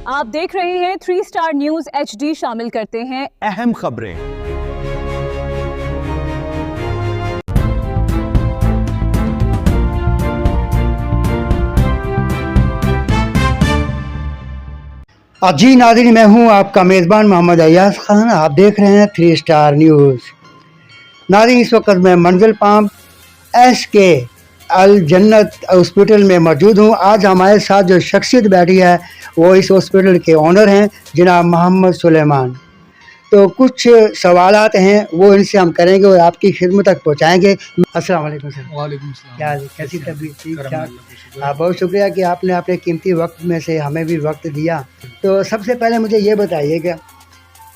आप देख रहे हैं 3 स्टार न्यूज HD। शामिल करते हैं अहम खबरें। जी नाज़रीन, मैं हूं आपका मेज़बान मोहम्मद अय्याज खान। आप देख रहे हैं 3 स्टार न्यूज़। नाज़रीन, इस वक्त मैं मंजिल पाम SK अल जन्नत हॉस्पिटल में मौजूद हूं। आज हमारे साथ जो शख्सियत बैठी है वो इस हॉस्पिटल के ओनर हैं, जनाब मोहम्मद सुलेमान। तो कुछ सवालात हैं वो इनसे हम करेंगे और आपकी खिदमत तक पहुंचाएंगे। अस्सलाम वालेकुम सर। वालेकुम सलाम। क्या कैसी तबीयत? ठीक ठाक। बहुत शुक्रिया कि आपने अपने कीमती वक्त में से हमें भी वक्त दिया। तो सबसे पहले मुझे ये बताइएगा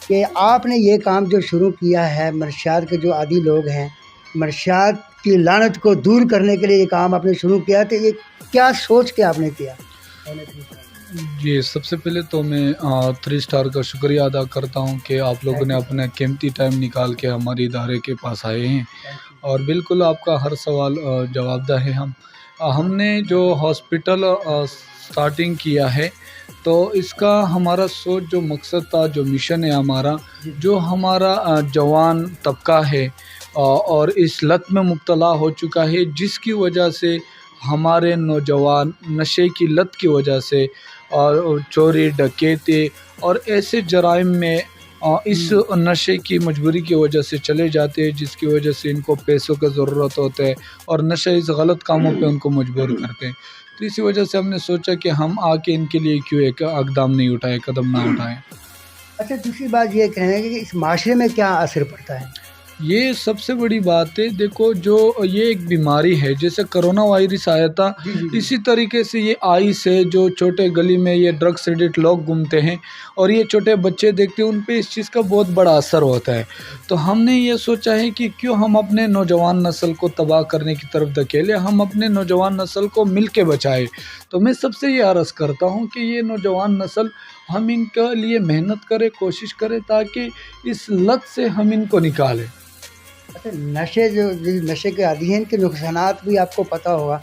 कि आपने ये काम जो शुरू किया है, मनशियात के जो आदी लोग हैं, मनशियात की लानत को दूर करने के लिए ये काम आपने शुरू किया, तो ये क्या सोच के आपने किया? जी, सबसे पहले तो मैं 3 स्टार का शुक्रिया अदा करता हूं कि आप लोगों ने अपना कीमती टाइम निकाल के हमारे इदारे के पास आए हैं और बिल्कुल आपका हर सवाल जवाबदा है। हमने जो हॉस्पिटल स्टार्टिंग किया है तो इसका हमारा सोच जो मकसद था, जो मिशन है हमारा, जो हमारा जवान तबका है और इस लत में मुब्तला हो चुका है, जिसकी वजह से हमारे नौजवान नशे की लत की वजह से और चोरी डकैती और ऐसे जराइम में इस नशे की मजबूरी की वजह से चले जाते हैं, जिसकी वजह से इनको पैसों का ज़रूरत होता है और नशा इस गलत कामों पे उनको मजबूर करते हैं। तो इसी वजह से हमने सोचा कि हम आके इनके लिए क्यों एक अक़दाम नहीं उठाए, कदम ना उठाएं। अच्छा, दूसरी बात ये कहेंगे कि इस माशरे में क्या असर पड़ता है? ये सबसे बड़ी बात है। देखो, जो ये एक बीमारी है, जैसे कोरोना वायरस आया था, इसी तरीके से ये आइस है, जो छोटे गली में ये ड्रग्स एडिक्ट लोग घूमते हैं और ये छोटे बच्चे देखते हैं, उन पे इस चीज़ का बहुत बड़ा असर होता है। तो हमने ये सोचा है कि क्यों हम अपने नौजवान नस्ल को तबाह करने की तरफ धकेले, हम अपने नौजवान नस्ल को मिल के बचाए। तो मैं सबसे ये अर्ज़ करता हूँ कि ये नौजवान नस्ल, हम इनके लिए मेहनत करें, कोशिश करें ताकि इस लत से हम इनको निकालें। अच्छा, नशे के आदी हैं, इनके नुकसानात भी आपको पता होगा,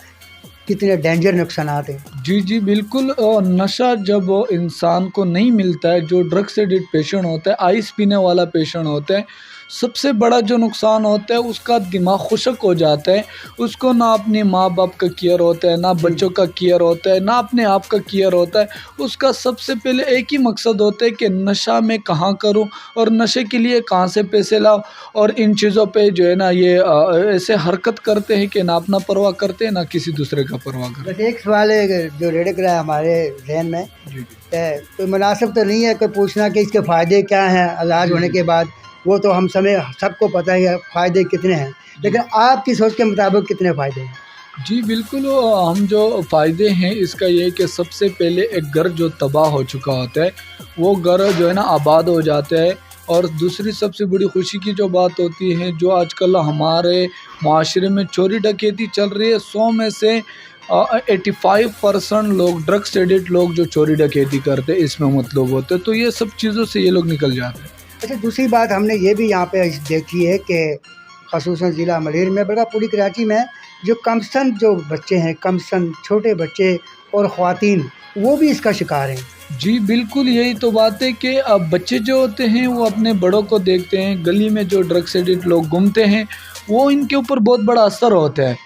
कितने डेंजर नुकसानात हैं। जी बिल्कुल। नशा जब इंसान को नहीं मिलता है, जो ड्रग्स एडिक्ट पेशेंट होता है, आइस पीने वाला पेशेंट होता है, सबसे बड़ा जो नुकसान होता है उसका दिमाग खुशक हो जाता है। उसको ना अपने माँ बाप का केयर होता है, ना बच्चों का केयर होता है, ना अपने आप का केयर होता है। उसका सबसे पहले एक ही मकसद होता है कि नशा मैं कहाँ करूँ और नशे के लिए कहाँ से पैसे लाऊं, और इन चीज़ों पे जो है ना ये ऐसे हरकत करते हैं कि ना अपना परवाह करते हैं ना किसी दूसरे का परवाह करते हैं। बस एक सवाल है जो रेड़क रहा है हमारे जहन में, कोई मुनासिब तो नहीं है कोई पूछना कि इसके फ़ायदे क्या हैं इलाज होने के बाद? वो तो हम सबको पता है फ़ायदे कितने हैं, लेकिन आपकी सोच के मुताबिक कितने फ़ायदे हैं? जी बिल्कुल। हम जो फ़ायदे हैं इसका ये है कि सबसे पहले एक घर जो तबाह हो चुका होता है वो घर जो है ना आबाद हो जाता है। और दूसरी सबसे बड़ी खुशी की जो बात होती है, जो आजकल हमारे माशरे में चोरी डकैती चल रही है, 100 में से 85% लोग ड्रग्स एडिक्ट लोग जो चोरी डकैती करते हैं इसमें मतलब होते हैं। तो ये सब चीज़ों से ये लोग निकल जाते हैं। अच्छा, दूसरी बात हमने ये भी यहाँ पे देखी है कि ख़ुसूसन ज़िला मलेर में, बल्कि पूरी कराची में, जो कमसन जो बच्चे हैं, कमसन छोटे बच्चे और ख़वातीन, वो भी इसका शिकार हैं। जी बिल्कुल, यही तो बात है कि अब बच्चे जो होते हैं वो अपने बड़ों को देखते हैं, गली में जो ड्रग्स एडिक्ट लोग घूमते हैं वो इनके ऊपर बहुत बड़ा असर होता है।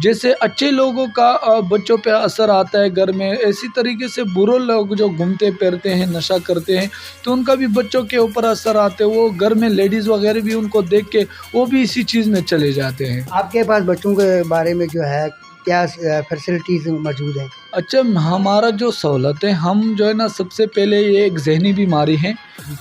जैसे अच्छे लोगों का बच्चों पे असर आता है घर में, इसी तरीके से बुरे लोग जो घूमते फिरते हैं, नशा करते हैं, तो उनका भी बच्चों के ऊपर असर आता है। वो घर में लेडीज़ वगैरह भी उनको देख के वो भी इसी चीज़ में चले जाते हैं। आपके पास बच्चों के बारे में जो है क्या फैसिलिटीज़ मौजूद हैं? अच्छा, हमारा जो सहूलत है, हम जो है ना सबसे पहले ये एक जहनी बीमारी है,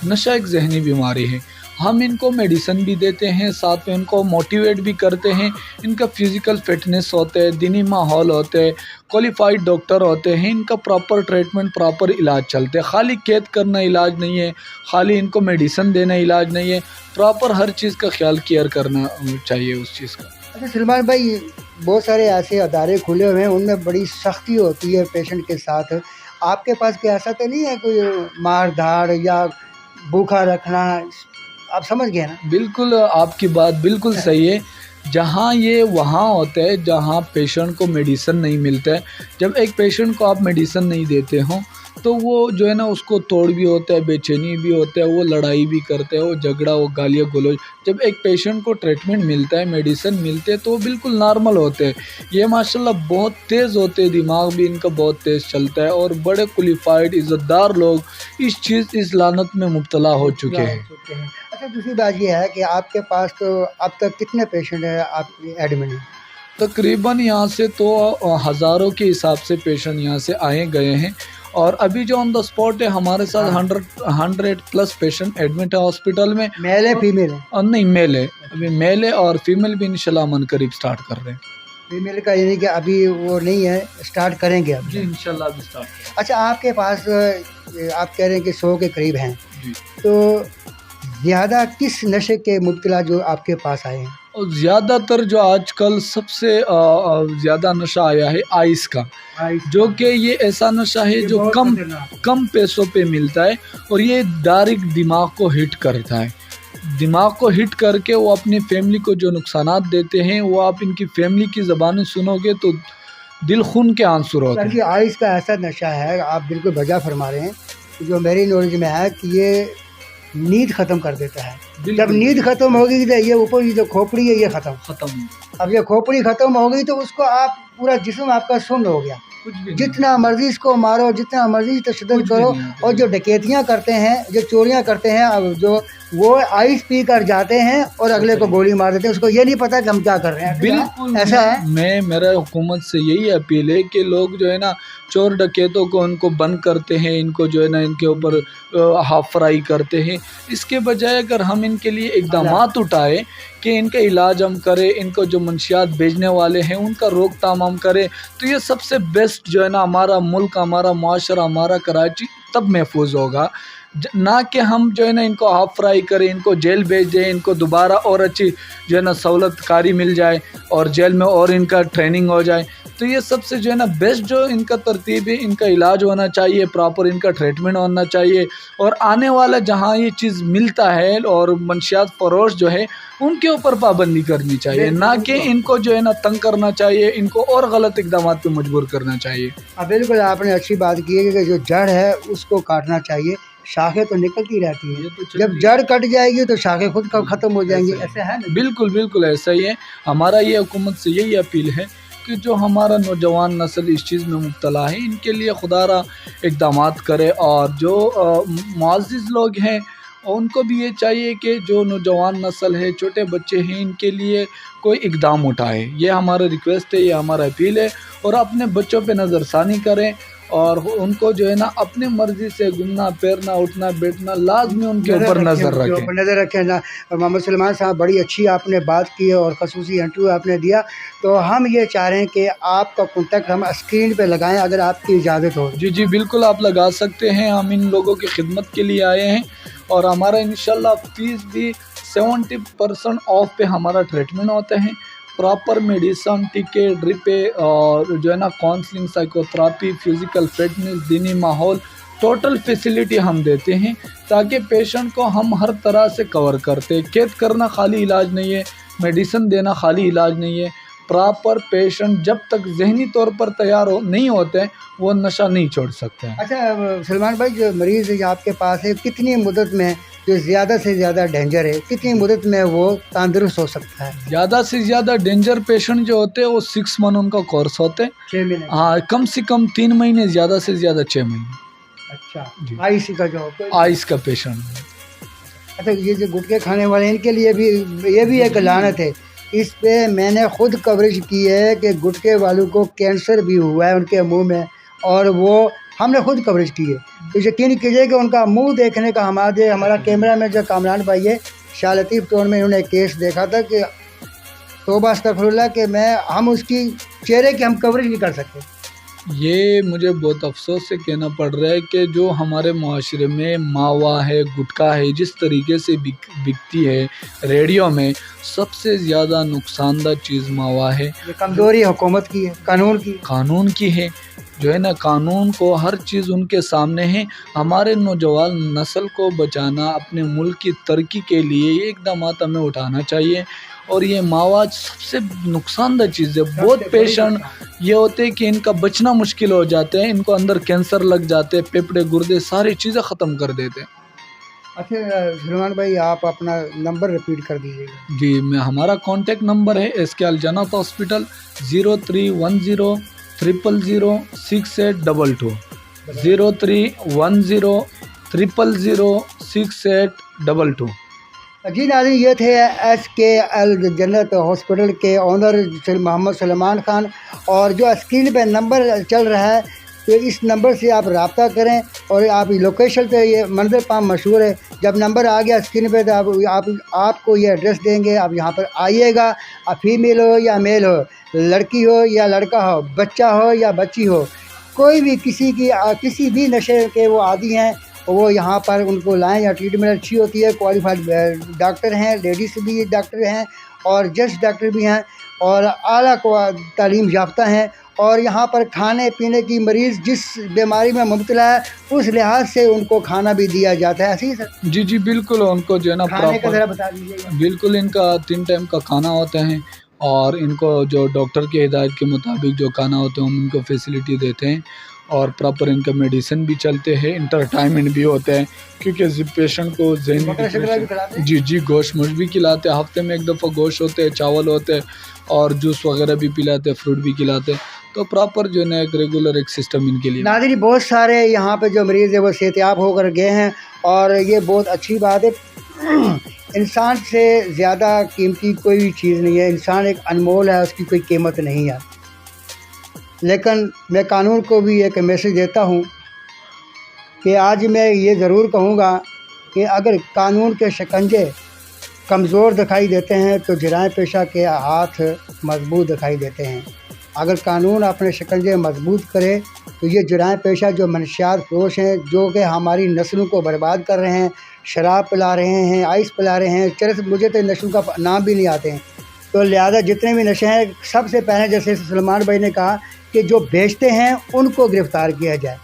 नशा एक जहनी बीमारी है। हम इनको मेडिसिन भी देते हैं, साथ में इनको मोटिवेट भी करते हैं। इनका फिज़िकल फिटनेस होता है, दीनी माहौल होते हैं, क्वालिफाइड डॉक्टर होते हैं, इनका प्रॉपर ट्रीटमेंट, प्रॉपर इलाज चलते हैं। खाली कैद करना इलाज नहीं है, खाली इनको मेडिसिन देना इलाज नहीं है, प्रॉपर हर चीज़ का ख्याल केयर करना चाहिए उस चीज़ का। अच्छा सलमान भाई, बहुत सारे ऐसे अदारे खुले हुए हैं, उनमें बड़ी सख्ती होती है पेशेंट के साथ। आपके पास कोई ऐसा तो नहीं है कोई मार धाड़ या भूखा रखना? आप समझ गए ना? बिल्कुल, आपकी बात बिल्कुल सही है। जहाँ ये वहाँ होता है जहाँ पेशेंट को मेडिसिन नहीं मिलता है। जब एक पेशेंट को आप मेडिसिन नहीं देते हो तो वो जो है ना उसको तोड़ भी होता है, बेचैनी भी होता है, वो लड़ाई भी करता है, वो झगड़ा, वो गालियाँ गलौज। जब एक पेशेंट को ट्रीटमेंट मिलता है, मेडिसिन मिलते हैं तो वो बिल्कुल नॉर्मल होते हैं। ये माशाल्लाह बहुत तेज़ होते हैं, दिमाग भी इनका बहुत तेज़ चलता है और बड़े क्वालिफाइड इज़्ज़तदार लोग इस लानत में मुब्तला हो चुके हैं। अच्छा, दूसरी बात ये है कि आपके पास तो अब तक कितने पेशेंट हैं आप एडमिट हैं? तकरीबन यहाँ से तो हज़ारों के हिसाब से पेशेंट यहाँ से आए गए हैं और अभी जो ऑन द स्पॉट है हमारे साथ 100 प्लस पेशेंट एडमिट है हॉस्पिटल में। मेल है फीमेल है? और नहीं, मेल है, अभी मेल है और फीमेल भी इंशाल्लाह मन करीब स्टार्ट कर रहे हैं। फीमेल का यानी कि अभी वो नहीं है, स्टार्ट करेंगे अब? जी इंशाल्लाह अभी स्टार्ट। अच्छा, आपके पास आप कह रहे हैं कि 100 के करीब हैं, जी। तो ज़्यादा किस नशे के मुब्तला जो आपके पास आए हैं? और ज़्यादातर जो आजकल सबसे ज़्यादा नशा आया है आइस का, जो कि ये ऐसा नशा है जो कम पैसों पे मिलता है और ये डायरेक्ट दिमाग को हिट करता है। दिमाग को हिट करके वो अपनी फैमिली को जो नुकसानात देते हैं वो आप इनकी फैमिली की ज़बानें सुनोगे तो दिल खून के आंसू होते हैं। आइस का ऐसा नशा है, आप बिल्कुल वजह फरमा रहे हैं, जो मेरी नॉलेज में है कि ये नींद ख़त्म कर देता है। जब नींद ख़त्म होगी तो ये ऊपर जो खोपड़ी है ये ख़त्म। अब ये खोपड़ी ख़त्म हो गई तो उसको आप पूरा जिस्म आपका सुन्न हो गया, जितना मर्जी इसको मारो, जितना मर्जी तशद्दुद करो। और जो डकैतियाँ करते हैं, जो चोरियाँ करते हैं, अब जो वो आइस पी कर जाते हैं और अगले को गोली मार देते हैं, उसको ये नहीं पता कि हम क्या कर रहे हैं। बिल्कुल ऐसा है। मेरा हुकूमत से यही अपील है कि लोग जो है ना चोर डकैतों को उनको बंद करते हैं, इनको जो है ना इनके ऊपर हाफ फ्राई करते हैं। इसके बजाय अगर हम इनके लिए इक़दामात उठाए कि इनका इलाज हम करें, इनको जो मंशियात बेचने वाले हैं उनका रोकथाम हम करें, तो ये सबसे बेस्ट जो है ना हमारा मुल्क, हमारा माशरा, हमारा कराची तब महफूज होगा। ना कि हम जो है ना इनको हाफ फ्राई करें, इनको जेल भेज दें, इनको दोबारा और अच्छी जो है ना सहूलतकारी मिल जाए और जेल में और इनका ट्रेनिंग हो जाए। तो ये सबसे जो है ना बेस्ट जो इनका तरतीब है, इनका इलाज होना चाहिए, प्रॉपर इनका ट्रीटमेंट होना चाहिए और आने वाला जहाँ ये चीज़ मिलता है और मंशियात फरोश जो है उनके ऊपर पाबंदी करनी चाहिए, ना कि इनको जो है ना तंग करना चाहिए, इनको और गलत इक़दाम पे मजबूर करना चाहिए। बिल्कुल आपने अच्छी बात की है कि जो जड़ है उसको काटना चाहिए, शाखें तो निकलती रहती है, तो जब जड़ कट जाएगी तो शाखें खुद ख़त्म हो जाएंगी। ऐसा है ना? बिल्कुल बिल्कुल ऐसा ही है। हमारा ये हुकूमत से यही अपील है कि जो हमारा नौजवान नस्ल इस चीज़ में मुब्तला है इनके लिए खुदारा इक़दामात करे और जो मुअज़्ज़िज़ लोग हैं उनको भी ये चाहिए कि जो नौजवान नस्ल है, छोटे बच्चे हैं, इनके लिए कोई इक़दाम उठाए। ये हमारा रिक्वेस्ट है, ये हमारा अपील है और अपने बच्चों पे नज़रसानी करें और उनको जो है ना अपने मर्ज़ी से घूमना फिरना उठना बैठना लाजमी उनके ऊपर नज़र रखें ना। मोहम्मद सलमान साहब, बड़ी अच्छी आपने बात की है और ख़ुसूसी इंटरव्यू आपने दिया। तो हम ये चाह रहे हैं कि आपका कॉन्टैक्ट हम स्क्रीन पे लगाएं अगर आपकी इजाज़त हो। जी जी बिल्कुल आप लगा सकते हैं। हम इन लोगों की खिदमत के लिए आए हैं और हमारा इंशाल्लाह फ़ीस भी 70% ऑफ पे हमारा ट्रीटमेंट होता है। प्रॉपर मेडिसन, टिकट, ड्रिपे और जो है ना काउंसलिंग, साइकोथेरापी, फिज़िकल फिटनेस, दीनी माहौल, टोटल फैसिलिटी हम देते हैं ताकि पेशेंट को हम हर तरह से कवर करते हैं। कैद करना खाली इलाज नहीं है, मेडिसिन देना खाली इलाज नहीं है। प्रॉपर पेशेंट जब तक जहनी तौर पर तैयार नहीं होते वो नशा नहीं छोड़ सकते हैं। अच्छा सलमान भाई, जो मरीज़ आपके पास है कितनी मुद्दत में जो ज़्यादा से ज़्यादा डेंजर है, कितनी मुद्दत में वो तंदुरुस्त हो सकता है? ज़्यादा से ज़्यादा डेंजर पेशेंट जो होते हैं वो 6 मंथ उनका कोर्स होते हैं। 6 महीने? हाँ, कम से कम 3 महीने, ज़्यादा से ज़्यादा 6 महीने। अच्छा, आइस का जो आइस का पेशेंट। अच्छा, ये जो गुटखे खाने वाले इनके लिए भी ये भी एक लानत है। इस पे मैंने ख़ुद कवरेज की है कि गुटखे वालों को कैंसर भी हुआ है उनके मुंह में, और वो हमने खुद कवरेज की है। तो यकीन कीजिए कि उनका मुंह देखने का हमारा कैमरा में जो कामरान भाई है, शाह लतीफ़ टोन में इन्होंने केस देखा था कि तौबा अस्तगफिरुल्लाह कि हम उसकी चेहरे की हम कवरेज नहीं कर सकते। ये मुझे बहुत अफसोस से कहना पड़ रहा है कि जो हमारे माशरे में मावा है, गुटखा है, जिस तरीके से बिकती है रेडियो में, सबसे ज़्यादा नुकसानदा चीज़ मावा है। ये कमज़ोरी हुकूमत की है, कानून की है। कानून की है। जो है ना कानून को हर चीज़ उनके सामने है। हमारे नौजवान नस्ल को बचाना, अपने मुल्क की तरक्की के लिए एकदम हमें उठाना चाहिए। और ये मवाद सबसे नुकसानदेह चीज़ है। बहुत पेशेंट ये होते हैं कि इनका बचना मुश्किल हो जाते हैं, इनको अंदर कैंसर लग जाते हैं, फेफड़े गुर्दे सारी चीज़ें ख़त्म कर देते हैं। अच्छा सलमान भाई, आप अपना नंबर रिपीट कर दीजिएगा। जी, मैं हमारा कॉन्टेक्ट नंबर है SK अल जन्नत हॉस्पिटल 0310 000 6822 0310 000 6822। जी नाज़रीन, ये थे SK अल जन्नत हॉस्पिटल के ऑनर मोहम्मद सलमान ख़ान। और जो स्क्रीन पे नंबर चल रहा है, तो इस नंबर से आप रब्ता करें। और आप लोकेशन पे, ये मंजर पाम मशहूर है, जब नंबर आ गया स्क्रीन पे तो आपको ये एड्रेस देंगे, आप यहाँ पर आइएगा। आप फीमेल हो या मेल हो, लड़की हो या लड़का हो, बच्चा हो या बच्ची हो, कोई भी किसी भी नशे के वो आदी हैं, वो यहाँ पर उनको लाएं। यहाँ ट्रीटमेंट अच्छी होती है, क्वालिफाइड डॉक्टर हैं, लेडीज़ भी डॉक्टर हैं और जेंट्स डॉक्टर भी हैं और आला तालीम याफ्ता हैं। और यहाँ पर खाने पीने की, मरीज़ जिस बीमारी में मुब्तला है उस लिहाज से उनको खाना भी दिया जाता है। ऐसे ही सर? जी जी बिल्कुल, उनको जो है ना खाने का ज़रा प्रॉपर बता दीजिएगा। बिल्कुल इनका 3 टाइम का खाना होता है और इनको जो डॉक्टर की हिदायत के मुताबिक जो खाना होता है हम इनको फैसिलिटी देते हैं। और प्रॉपर इनका मेडिसिन भी चलते हैं, इंटरटाइनमेंट भी होता है, क्योंकि पेशेंट को बकरा शकरा भी जहनी खिलाते हैं? जी जी गोश्त मुझ भी खिलाते हैं, हफ्ते में 1 दफ़ा गोश्त होते हैं, चावल होते हैं और जूस वगैरह भी पिलाते हैं, फ्रूट भी खिलाते हैं। तो प्रॉपर जो है ना एक रेगुलर एक सिस्टम इनके लिए। नाज़रीन, बहुत सारे यहाँ पे जो मरीज़ है वो सेहतियाब होकर गए हैं और ये बहुत अच्छी बात है। इंसान से ज़्यादा कीमती कोई भी चीज़ नहीं है। इंसान एक अनमोल है, उसकी कोई कीमत नहीं है। लेकिन मैं कानून को भी एक मैसेज देता हूँ कि आज मैं ये ज़रूर कहूँगा कि अगर कानून के शिकंजे कमज़ोर दिखाई देते हैं तो जराए पेशा के हाथ मजबूत दिखाई देते हैं। अगर कानून अपने शिकंजे मजबूत करे तो ये जराए पेशा जो मनशियात फरोश हैं, जो कि हमारी नस्लों को बर्बाद कर रहे हैं, शराब पिला रहे हैं, आइस पिला रहे हैं, चरस, मुझे तो नशों का नाम भी नहीं आते हैं। तो लिहाजा जितने भी नशे हैं, सबसे पहले जैसे सलमान भाई ने कहा कि जो बेचते हैं उनको गिरफ़्तार किया जाए।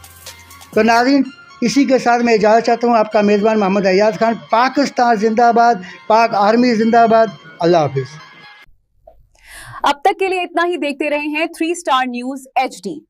तो नाज़रीन, इसी के साथ मैं इजाज़त चाहता हूँ। आपका मेज़बान मोहम्मद अय्याज़ खान। पाकिस्तान जिंदाबाद, पाक आर्मी जिंदाबाद। अल्लाह हाफिज़। अब तक के लिए इतना ही। देखते रहे हैं 3 स्टार न्यूज़ HD।